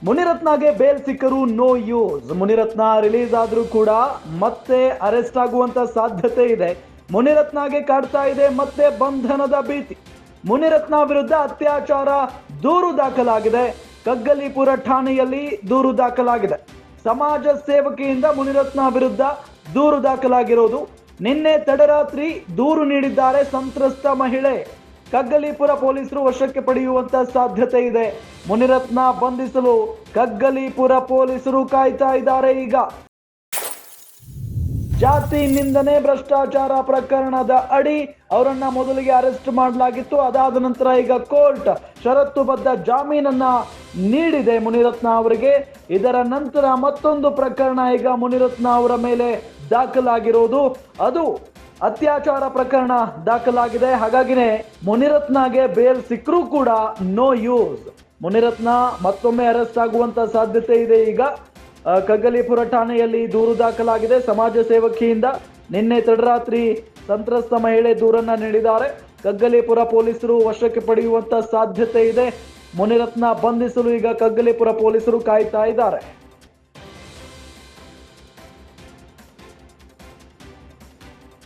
ಮುನಿರತ್ನಗೆ bale ಸಿಕ್ಕರೂ no use. Munirathna release ಆದ್ರೂ ಕೂಡ ಮತ್ತೆ ಅರೆಸ್ಟ್ ಆಗುವಂತ ಸಾಧ್ಯತೆ ಇದೆ. ಮುನಿರತ್ನಗೆ ಕಾಡ್ತಾ ಇದೆ ಮತ್ತೆ ಬಂಧನದ ಭೀತಿ. ಮುನಿರತ್ನ ವಿರುದ್ಧ ಅತ್ಯಾಚಾರ ದೂರು ದಾಖಲಾಗಿದೆ. ಕಗ್ಗಲೀಪುರ ಠಾಣೆಯಲ್ಲಿ ದೂರು ದಾಖಲಾಗಿದೆ. ಸಮಾಜ ಸೇವಕಿಯಿಂದ ಮುನಿರತ್ನ ವಿರುದ್ಧ ದೂರು ದಾಖಲಾಗಿರೋದು. ನಿನ್ನೆ ತಡರಾತ್ರಿ ದೂರು ನೀಡಿದ್ದಾರೆ ಸಂತ್ರಸ್ತ ಮಹಿಳೆ. ಕಗ್ಗಲೀಪುರ ಪೊಲೀಸರು ವಶಕ್ಕೆ ಪಡೆಯುವಂತ ಸಾಧ್ಯತೆ ಇದೆ. ಮುನಿರತ್ನ ಬಂಧಿಸಲು ಕಗ್ಗಲೀಪುರ ಪೊಲೀಸರು ಕಾಯ್ತಾ ಇದ್ದಾರೆ. ಈಗ ಜಾತಿ ನಿಂದನೆ ಭ್ರಷ್ಟಾಚಾರ ಪ್ರಕರಣದ ಅಡಿ ಅವರನ್ನ ಮೊದಲಿಗೆ ಅರೆಸ್ಟ್ ಮಾಡಲಾಗಿತ್ತು. ಅದಾದ ನಂತರ ಈಗ ಕೋರ್ಟ್ ಷರತ್ತುಬದ್ಧ ಜಾಮೀನನ್ನ ನೀಡಿದೆ ಮುನಿರತ್ನ ಅವರಿಗೆ. ಇದರ ನಂತರ ಮತ್ತೊಂದು ಪ್ರಕರಣ ಈಗ ಮುನಿರತ್ನ ಅವರ ಮೇಲೆ ದಾಖಲಾಗಿರೋದು. ಅದು ಅತ್ಯಾಚಾರ ಪ್ರಕರಣ ದಾಖಲಾಗಿದೆ. ಹಾಗಾಗಿನೇ ಮುನಿರತ್ನಗೆ ಬೇಲ್ ಸಿಕ್ಕರೂ ಕೂಡ ನೋ ಯೂಸ್. ಮುನಿರತ್ನ ಮತ್ತೊಮ್ಮೆ ಅರೆಸ್ಟ್ ಆಗುವಂತ ಸಾಧ್ಯತೆ ಇದೆ. ಈಗ ಕಗ್ಗಲೀಪುರ ಠಾಣೆಯಲ್ಲಿ ದೂರು ದಾಖಲಾಗಿದೆ. ಸಮಾಜ ಸೇವಕಿಯಿಂದ ನಿನ್ನೆ ತಡರಾತ್ರಿ ಸಂತ್ರಸ್ತ ಮಹಿಳೆ ದೂರನ್ನ ನೀಡಿದ್ದಾರೆ. ಕಗ್ಗಲೀಪುರ ಪೊಲೀಸರು ವಶಕ್ಕೆ ಪಡೆಯುವಂತ ಸಾಧ್ಯತೆ ಇದೆ. ಮುನಿರತ್ನ ಬಂಧಿಸಲು ಈಗ ಕಗ್ಗಲೀಪುರ ಪೊಲೀಸರು ಕಾಯ್ತಾ ಇದ್ದಾರೆ.